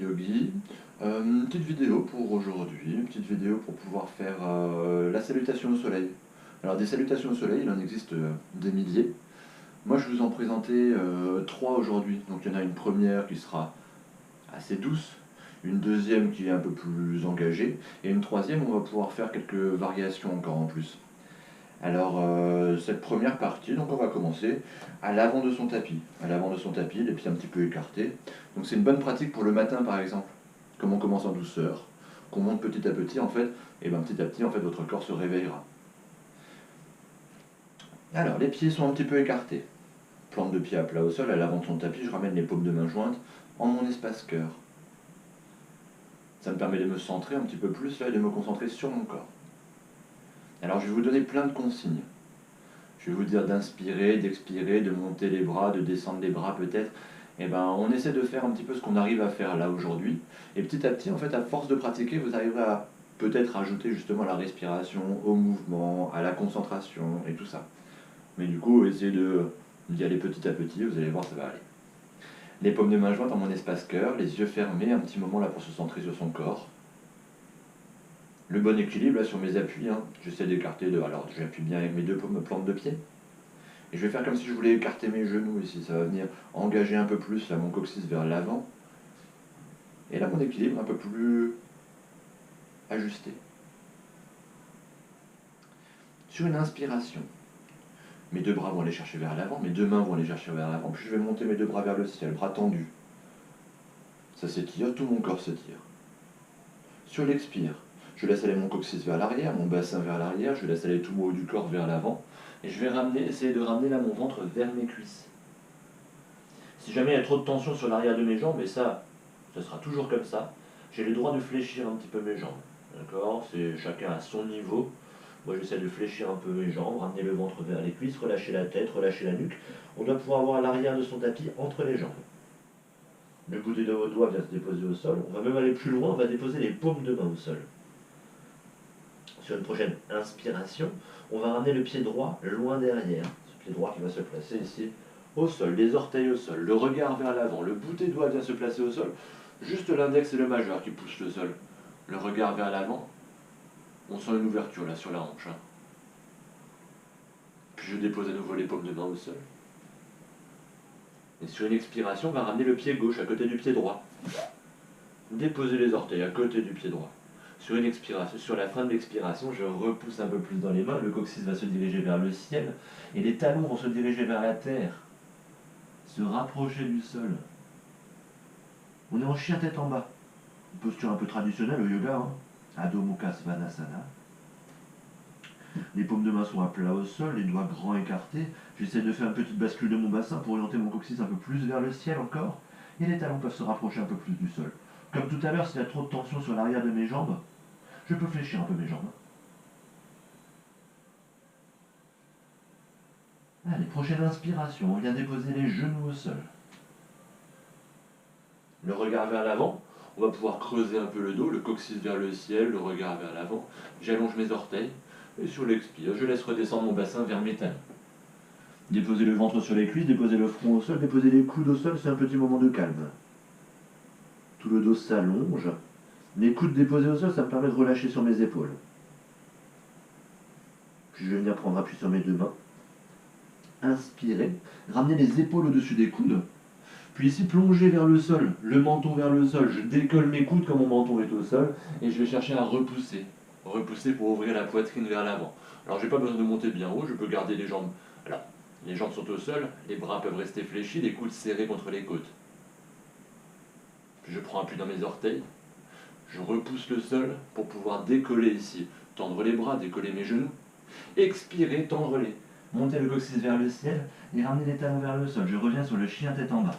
Yogi, une petite vidéo pour aujourd'hui, une petite vidéo pour pouvoir faire la salutation au soleil. Alors des salutations au soleil, il en existe des milliers. Moi je vous en présentais trois aujourd'hui. Donc il y en a une première qui sera assez douce, une deuxième qui est un peu plus engagée, et une troisième où on va pouvoir faire quelques variations encore en plus. Alors cette première partie, donc on va commencer à l'avant de son tapis. À l'avant de son tapis, les pieds un petit peu écartés. Donc c'est une bonne pratique pour le matin par exemple. Comme on commence en douceur, qu'on monte petit à petit en fait, et bien petit à petit en fait votre corps se réveillera. Alors les pieds sont un petit peu écartés. Plante de pied à plat au sol, à l'avant de son tapis, je ramène les paumes de main jointes en mon espace cœur. Ça me permet de me centrer un petit peu plus là et de me concentrer sur mon corps. Alors je vais vous donner plein de consignes. Je vais vous dire d'inspirer, d'expirer, de monter les bras, de descendre les bras peut-être. Et ben on essaie de faire un petit peu ce qu'on arrive à faire là aujourd'hui. Et petit à petit, en fait, à force de pratiquer, vous arriverez à peut-être ajouter justement la respiration, au mouvement, à la concentration et tout ça. Mais du coup, essayez d'y aller petit à petit, vous allez voir, ça va aller. Les paumes de main jointes dans mon espace cœur, les yeux fermés, un petit moment là pour se centrer sur son corps. Le bon équilibre là sur mes appuis, hein. J'essaie d'écarter de. Alors j'appuie bien avec mes deux paumes, plantes de pied. Et je vais faire comme si je voulais écarter mes genoux ici. Ça va venir engager un peu plus là, mon coccyx vers l'avant. Et là, mon équilibre un peu plus ajusté. Sur une inspiration, mes deux bras vont aller chercher vers l'avant, mes deux mains vont aller chercher vers l'avant. Puis je vais monter mes deux bras vers le ciel, bras tendus. Ça s'étire, tout mon corps s'étire. Sur l'expire, je laisse aller mon coccyx vers l'arrière, mon bassin vers l'arrière, je laisse aller tout mon haut du corps vers l'avant. Et je vais essayer de ramener là mon ventre vers mes cuisses. Si jamais il y a trop de tension sur l'arrière de mes jambes, et ça sera toujours comme ça, j'ai le droit de fléchir un petit peu mes jambes. D'accord? C'est chacun à son niveau. Moi j'essaie de fléchir un peu mes jambes, ramener le ventre vers les cuisses, relâcher la tête, relâcher la nuque. On doit pouvoir avoir l'arrière de son tapis entre les jambes. Le bout des doigts vient se déposer au sol. On va même aller plus loin, on va déposer les paumes de main au sol. Sur une prochaine inspiration, on va ramener le pied droit loin derrière. Ce pied droit qui va se placer ici au sol, les orteils au sol, le regard vers l'avant, le bout des doigts vient se placer au sol, juste l'index et le majeur qui poussent le sol. Le regard vers l'avant, on sent une ouverture là sur la hanche. Hein. Puis je dépose à nouveau les paumes de main au sol. Et sur une expiration, on va ramener le pied gauche à côté du pied droit. Déposer les orteils à côté du pied droit. Sur une expiration, sur la fin de l'expiration, je repousse un peu plus dans les mains, le coccyx va se diriger vers le ciel, et les talons vont se diriger vers la terre, se rapprocher du sol. On est en chien tête en bas. Une posture un peu traditionnelle au yoga, hein. Adho Mukha Svanasana. Les paumes de main sont à plat au sol, les doigts grands écartés. J'essaie de faire une petite bascule de mon bassin pour orienter mon coccyx un peu plus vers le ciel encore. Et les talons peuvent se rapprocher un peu plus du sol. Comme tout à l'heure, s'il y a trop de tension sur l'arrière de mes jambes, je peux fléchir un peu mes jambes. Allez, prochaine inspiration, on vient déposer les genoux au sol. Le regard vers l'avant, on va pouvoir creuser un peu le dos, le coccyx vers le ciel, le regard vers l'avant. J'allonge mes orteils, et sur l'expire, je laisse redescendre mon bassin vers mes talons. Déposer le ventre sur les cuisses, déposer le front au sol, déposer les coudes au sol, c'est un petit moment de calme. Tout le dos s'allonge. Les coudes déposés au sol, ça me permet de relâcher sur mes épaules. Puis je vais venir prendre appui sur mes deux mains. Inspirez, ramenez les épaules au-dessus des coudes. Puis ici, plongez vers le sol, le menton vers le sol. Je décolle mes coudes quand mon menton est au sol et je vais chercher à repousser. Repousser pour ouvrir la poitrine vers l'avant. Alors j'ai pas besoin de monter bien haut, je peux garder les jambes. Alors, les jambes sont au sol, les bras peuvent rester fléchis, les coudes serrés contre les côtes. Puis je prends appui dans mes orteils. Je repousse le sol pour pouvoir décoller ici. Tendre les bras, décoller mes genoux. Expirer, tendre les. Monter le coccyx vers le ciel et ramener les talons vers le sol. Je reviens sur le chien tête en bas.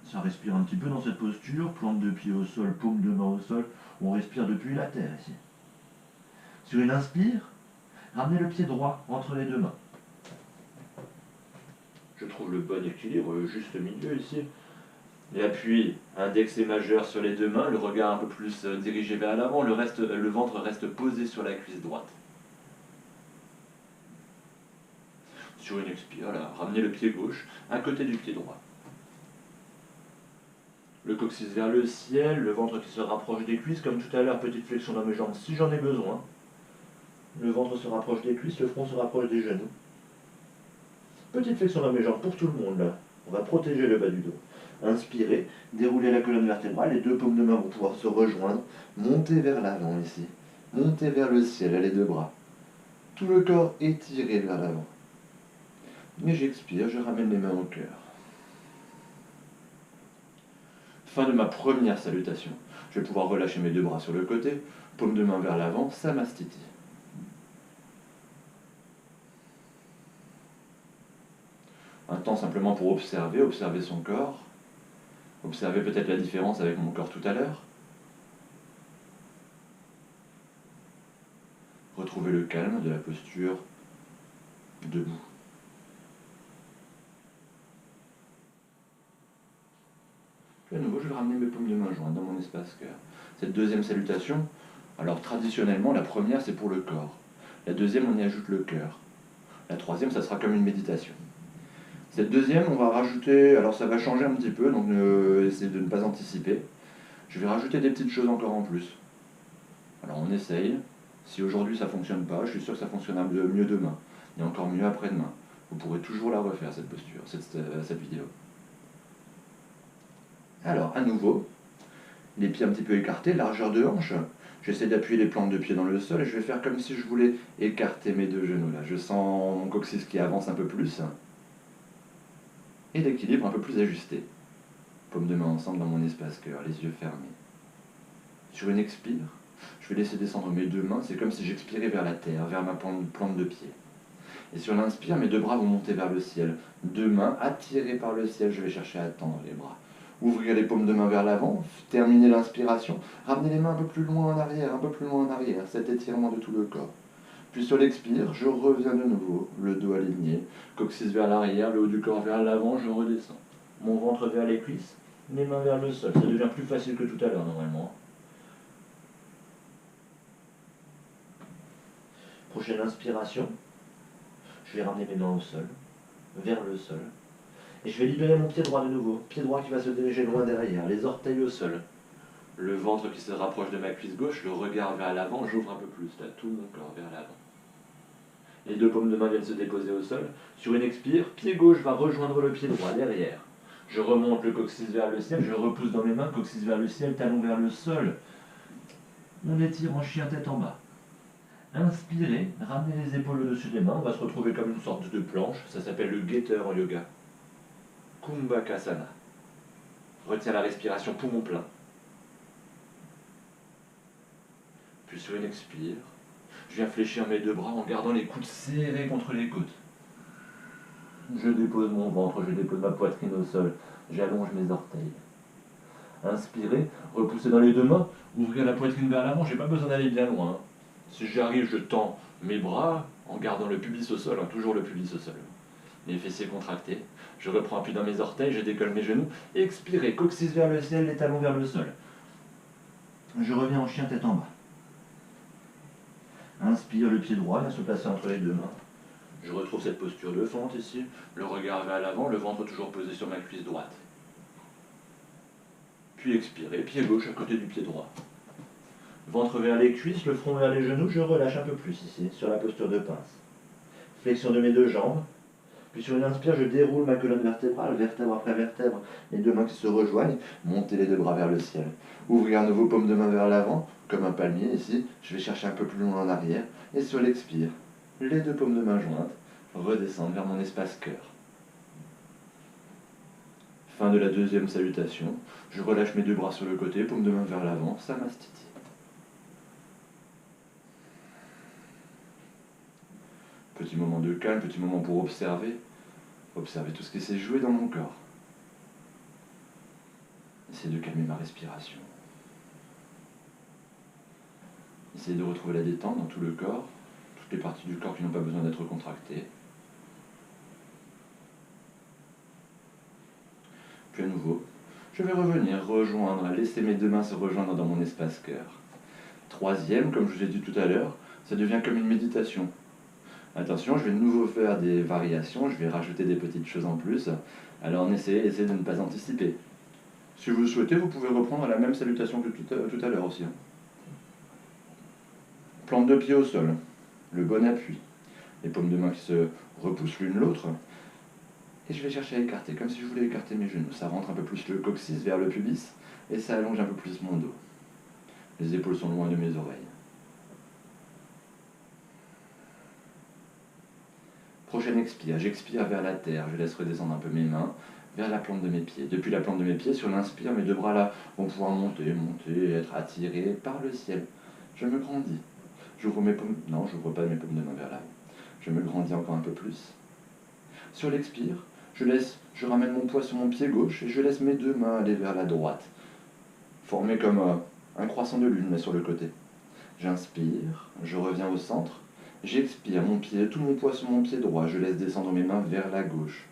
Ça respire un petit peu dans cette posture. Plante de pied au sol, paume de main au sol. On respire depuis la terre ici. Sur une inspire, ramenez le pied droit entre les deux mains. Je trouve le bon équilibre, le juste milieu ici. L'appui index et majeur sur les deux mains, le regard un peu plus dirigé vers l'avant, le ventre reste posé sur la cuisse droite. Sur une expire, là, ramenez le pied gauche à côté du pied droit. le coccyx vers le ciel, le ventre qui se rapproche des cuisses, comme tout à l'heure, petite flexion dans mes jambes si j'en ai besoin. Le ventre se rapproche des cuisses, le front se rapproche des genoux. Petite flexion dans mes jambes pour tout le monde là. On va protéger le bas du dos. Inspirez, déroulez la colonne vertébrale, les deux paumes de main vont pouvoir se rejoindre, monter vers l'avant ici, monter vers le ciel, les deux bras. Tout le corps étiré vers l'avant. Mais j'expire, je ramène les mains au cœur. Fin de ma première salutation. Je vais pouvoir relâcher mes deux bras sur le côté, paume de main vers l'avant, Samastiti. Un temps simplement pour observer son corps, observer peut-être la différence avec mon corps tout à l'heure. Retrouver le calme de la posture debout. Puis à nouveau, je vais ramener mes paumes de main jointes dans mon espace cœur. Cette deuxième salutation, alors traditionnellement, la première c'est pour le corps. La deuxième, on y ajoute le cœur. La troisième, ça sera comme une méditation. Cette deuxième, on va rajouter, alors ça va changer un petit peu, donc essayez de ne pas anticiper. Je vais rajouter des petites choses encore en plus. Alors on essaye. Si aujourd'hui ça ne fonctionne pas, je suis sûr que ça fonctionnera mieux demain. Et encore mieux après-demain. Vous pourrez toujours la refaire, cette posture, cette vidéo. Alors, à nouveau, les pieds un petit peu écartés, largeur de hanche. J'essaie d'appuyer les plantes de pied dans le sol et je vais faire comme si je voulais écarter mes deux genoux là. Je sens mon coccyx qui avance un peu plus. Et l'équilibre un peu plus ajusté. Paumes de main ensemble dans mon espace cœur, les yeux fermés. Sur une expire, je vais laisser descendre mes deux mains, c'est comme si j'expirais vers la terre, vers ma plante de pied. Et sur l'inspire, mes deux bras vont monter vers le ciel. Deux mains attirées par le ciel, je vais chercher à tendre les bras. Ouvrir les paumes de main vers l'avant, terminer l'inspiration, ramener les mains un peu plus loin en arrière, un peu plus loin en arrière, cet étirement de tout le corps. Puis sur l'expire, je reviens de nouveau, le dos aligné, coccyx vers l'arrière, le haut du corps vers l'avant, je redescends. Mon ventre vers les cuisses, mes mains vers le sol. Ça devient plus facile que tout à l'heure normalement. Prochaine inspiration, je vais ramener mes mains au sol, vers le sol. Et je vais libérer mon pied droit de nouveau. Pied droit qui va se diriger loin derrière, les orteils au sol. Le ventre qui se rapproche de ma cuisse gauche, le regard vers l'avant, j'ouvre un peu plus, là, tout mon corps vers l'avant. Les deux paumes de main viennent se déposer au sol. Sur une expire, pied gauche va rejoindre le pied droit derrière. Je remonte le coccyx vers le ciel, je repousse dans mes mains, coccyx vers le ciel, talon vers le sol. On étire en chien tête en bas. Inspirez, ramenez les épaules au-dessus des mains, on va se retrouver comme une sorte de planche, ça s'appelle le guetteur en yoga. Kumbhakasana. Retiens la respiration poumon plein. Puis sur une expire, je viens fléchir mes deux bras en gardant les coudes serrés contre les côtes. Je dépose mon ventre, je dépose ma poitrine au sol, j'allonge mes orteils. Inspirez, repoussez dans les deux mains, ouvrez la poitrine vers l'avant, j'ai pas besoin d'aller bien loin. Si j'arrive, je tends mes bras en gardant le pubis au sol, toujours le pubis au sol. Les fessiers contractés, je reprends appui dans mes orteils, je décolle mes genoux, expirez, coccyx vers le ciel, les talons vers le sol. Je reviens en chien tête en bas. Inspire, le pied droit vient se placer entre les deux mains. Je retrouve cette posture de fente ici, le regard vers l'avant, le ventre toujours posé sur ma cuisse droite. Puis expirez, pied gauche à côté du pied droit. Ventre vers les cuisses, le front vers les genoux, je relâche un peu plus ici, sur la posture de pince. Flexion de mes deux jambes. Puis sur une inspire, je déroule ma colonne vertébrale, vertèbre après vertèbre, les deux mains qui se rejoignent, montez les deux bras vers le ciel. Ouvrez un nouveau paume de main vers l'avant, comme un palmier ici, je vais chercher un peu plus loin en arrière, et sur l'expire, les deux paumes de main jointes, redescendre vers mon espace cœur. Fin de la deuxième salutation, je relâche mes deux bras sur le côté, paume de main vers l'avant, Samastiti. Petit moment de calme, petit moment pour observer tout ce qui s'est joué dans mon corps. Essayez de calmer ma respiration. Essayez de retrouver la détente dans tout le corps, toutes les parties du corps qui n'ont pas besoin d'être contractées. Puis à nouveau, je vais revenir, rejoindre, laisser mes deux mains se rejoindre dans mon espace cœur. Troisième, comme je vous ai dit tout à l'heure, ça devient comme une méditation. Attention, je vais de nouveau faire des variations, je vais rajouter des petites choses en plus. Alors essayez de ne pas anticiper. Si vous le souhaitez, vous pouvez reprendre la même salutation que tout à l'heure aussi. Plante de pied au sol, le bon appui, les paumes de main qui se repoussent l'une l'autre. Et je vais chercher à écarter, comme si je voulais écarter mes genoux. Ça rentre un peu plus le coccyx vers le pubis, et ça allonge un peu plus mon dos. Les épaules sont loin de mes oreilles. Prochaine expire, j'expire vers la terre, je laisse redescendre un peu mes mains vers la plante de mes pieds. Depuis la plante de mes pieds, sur l'inspire, mes deux bras là vont pouvoir monter, et être attirés par le ciel. Je me grandis. J'ouvre mes paumes, non, j'ouvre pas mes paumes de main vers l'avant. Je me grandis encore un peu plus. Sur l'expire, je ramène mon poids sur mon pied gauche et je laisse mes deux mains aller vers la droite, formées comme un croissant de lune mais sur le côté. J'inspire, je reviens au centre. J'expire, tout mon poids sur mon pied droit, je laisse descendre mes mains vers la gauche.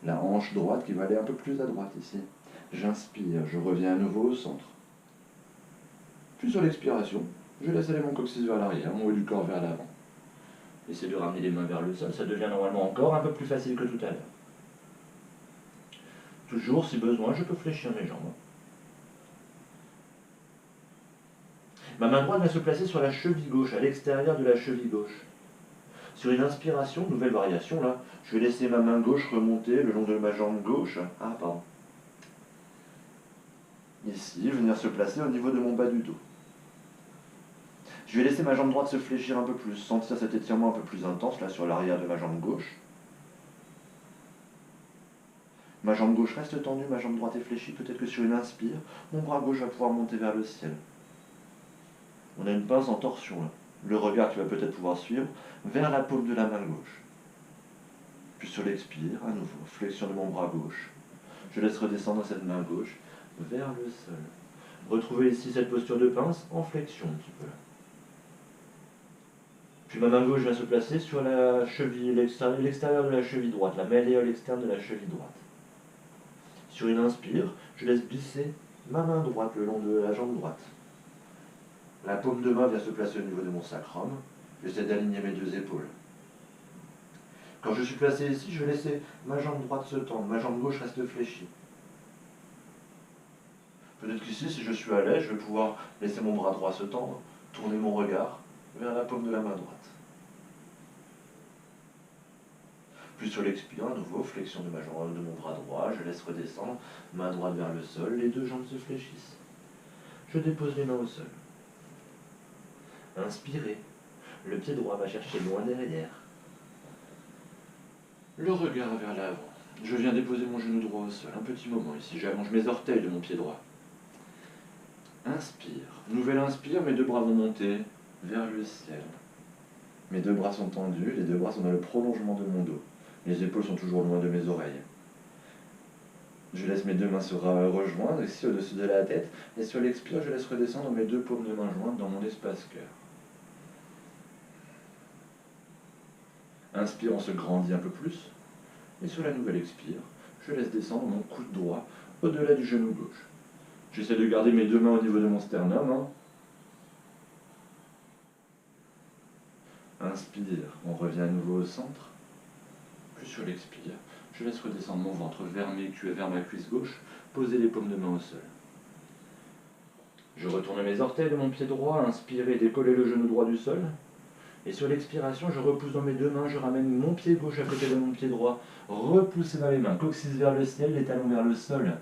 La hanche droite qui va aller un peu plus à droite ici. J'inspire, je reviens à nouveau au centre. Puis sur l'expiration, je laisse aller mon coccyx vers l'arrière, mon haut du corps vers l'avant. Essayez de ramener les mains vers le sol, ça devient normalement encore un peu plus facile que tout à l'heure. Toujours, si besoin, je peux fléchir mes jambes. Ma main droite va se placer sur la cheville gauche, à l'extérieur de la cheville gauche. Sur une inspiration, nouvelle variation là, je vais laisser ma main gauche remonter le long de ma jambe gauche. Ah, pardon. Ici, venir se placer au niveau de mon bas du dos. Je vais laisser ma jambe droite se fléchir un peu plus, sentir cet étirement un peu plus intense là sur l'arrière de ma jambe gauche. Ma jambe gauche reste tendue, ma jambe droite est fléchie. Peut-être que sur une inspire, mon bras gauche va pouvoir monter vers le ciel. On a une pince en torsion là. Le regard qui va peut-être pouvoir suivre vers la paume de la main gauche. Puis sur l'expire, à nouveau, flexion de mon bras gauche. Je laisse redescendre cette main gauche vers le sol. Retrouvez ici cette posture de pince en flexion un petit peu là. Puis ma main gauche vient se placer sur la cheville, l'extérieur de la cheville droite, la malléole externe de la cheville droite. Sur une inspire, je laisse glisser ma main droite le long de la jambe droite. La paume de main vient se placer au niveau de mon sacrum. J'essaie d'aligner mes deux épaules. Quand je suis placé ici, je vais laisser ma jambe droite se tendre, ma jambe gauche reste fléchie. Peut-être qu'ici, si je suis à l'aise, je vais pouvoir laisser mon bras droit se tendre, tourner mon regard vers la paume de la main droite. Puis sur l'expire, à nouveau, flexion de mon bras droit, je laisse redescendre, main droite vers le sol, les deux jambes se fléchissent. Je dépose les mains au sol. Inspirez, le pied droit va chercher loin derrière. Le regard vers l'avant. Je viens déposer mon genou droit au sol, un petit moment ici, j'allonge mes orteils de mon pied droit. Inspire, nouvelle inspire, mes deux bras vont monter vers le ciel. Mes deux bras sont tendus, les deux bras sont dans le prolongement de mon dos. Les épaules sont toujours loin de mes oreilles. Je laisse mes deux mains se rejoindre ici au-dessus de la tête. Et sur l'expire, je laisse redescendre mes deux paumes de main jointes dans mon espace cœur. Inspire, on se grandit un peu plus. Et sur la nouvelle expire, je laisse descendre mon coude droit au-delà du genou gauche. J'essaie de garder mes deux mains au niveau de mon sternum. Inspire, on revient à nouveau au centre. Puis sur l'expire, je laisse redescendre mon ventre vers ma cuisse gauche, poser les paumes de main au sol. Je retourne mes orteils de mon pied droit, inspirer, décoller le genou droit du sol. Et sur l'expiration, je repousse dans mes deux mains, je ramène mon pied gauche à côté de mon pied droit, repoussé dans les mains, coccyx vers le ciel, les talons vers le sol,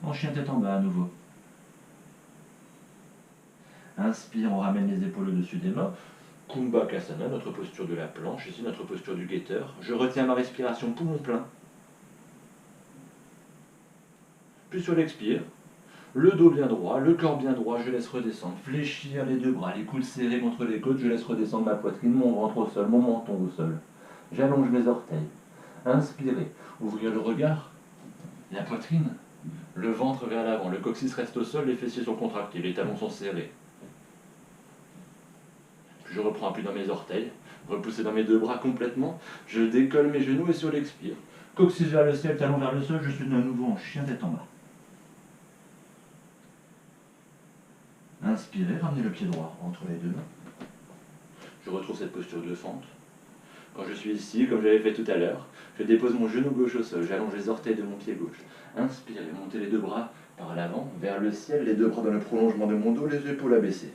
en chien tête en bas à nouveau. Inspire, on ramène les épaules au-dessus des mains. Kumbhakasana, notre posture de la planche, ici notre posture du guetteur. Je retiens ma respiration poumon plein. Puis sur l'expire, le dos bien droit, le corps bien droit, je laisse redescendre, fléchir les deux bras, les coudes serrés contre les côtes, je laisse redescendre ma poitrine, mon ventre au sol, mon menton au sol. J'allonge mes orteils. Inspirez, ouvrir le regard, la poitrine, le ventre vers l'avant, le coccyx reste au sol, les fessiers sont contractés, les talons sont serrés. Je reprends appui dans mes orteils, repoussé dans mes deux bras complètement, je décolle mes genoux et sur l'expire. Coccyx vers le ciel, talon vers le sol, je suis de nouveau en chien tête en bas. Inspirez, ramenez le pied droit entre les deux mains. Je retrouve cette posture de fente. Quand je suis ici, comme j'avais fait tout à l'heure, je dépose mon genou gauche au sol, j'allonge les orteils de mon pied gauche. Inspirez, montez les deux bras par l'avant, vers le ciel, les deux bras dans le prolongement de mon dos, les épaules abaissées.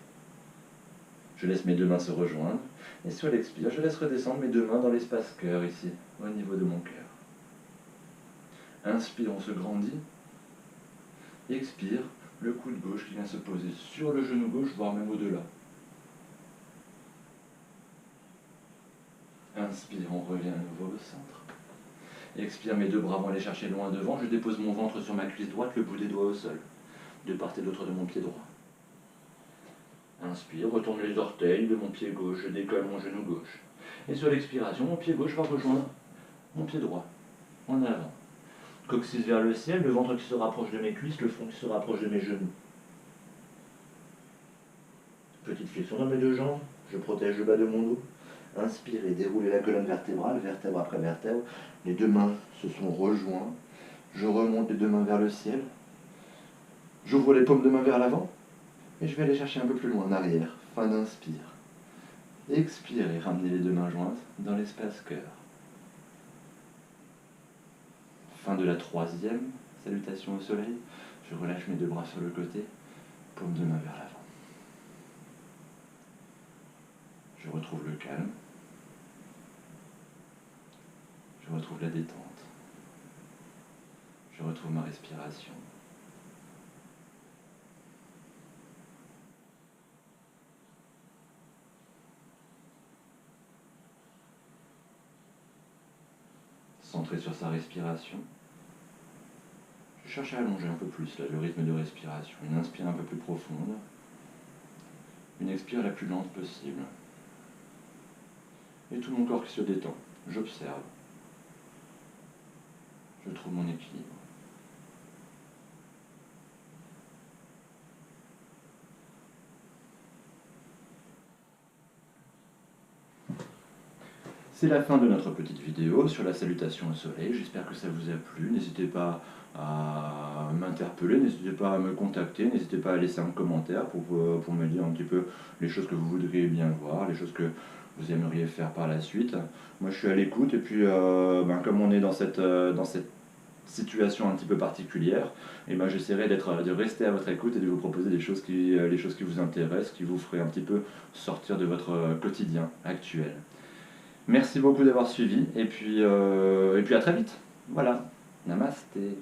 Je laisse mes deux mains se rejoindre, et sur l'expire, je laisse redescendre mes deux mains dans l'espace cœur, ici, au niveau de mon cœur. Inspire, on se grandit. Expire, le coude gauche qui vient se poser sur le genou gauche, voire même au-delà. Inspire, on revient à nouveau au centre. Expire, mes deux bras vont aller chercher loin devant. Je dépose mon ventre sur ma cuisse droite, le bout des doigts au sol, de part et d'autre de mon pied droit. Inspire, retourne les orteils de mon pied gauche, je décolle mon genou gauche. Et sur l'expiration, mon pied gauche va rejoindre mon pied droit, en avant. Coccyx vers le ciel, le ventre qui se rapproche de mes cuisses, le front qui se rapproche de mes genoux. Petite flexion dans mes deux jambes, je protège le bas de mon dos. Inspirez, déroulez la colonne vertébrale, vertèbre après vertèbre. Les deux mains se sont rejoints. Je remonte les deux mains vers le ciel. J'ouvre les paumes de main vers l'avant. Et je vais aller chercher un peu plus loin en arrière. Fin d'inspire. Expirez, ramenez les deux mains jointes dans l'espace cœur. Fin de la troisième salutation au soleil. Je relâche mes deux bras sur le côté. Paume de main vers l'avant. Je retrouve le calme. Je retrouve la détente. Je retrouve ma respiration. Centré sur sa respiration. Je cherche à allonger un peu plus là, le rythme de respiration. Une inspire un peu plus profonde. Une expire la plus lente possible. Et tout mon corps qui se détend. J'observe. Je trouve mon équilibre. C'est la fin de notre petite vidéo sur la salutation au soleil. J'espère que ça vous a plu. N'hésitez pas à m'interpeller, n'hésitez pas à me contacter, n'hésitez pas à laisser un commentaire pour me dire un petit peu les choses que vous voudriez bien voir, les choses que vous aimeriez faire par la suite. Moi je suis à l'écoute et puis comme on est dans cette situation un petit peu particulière, et j'essaierai de rester à votre écoute et de vous proposer les choses qui vous intéressent, qui vous feraient un petit peu sortir de votre quotidien actuel. Merci beaucoup d'avoir suivi et puis à très vite. Voilà. Namasté.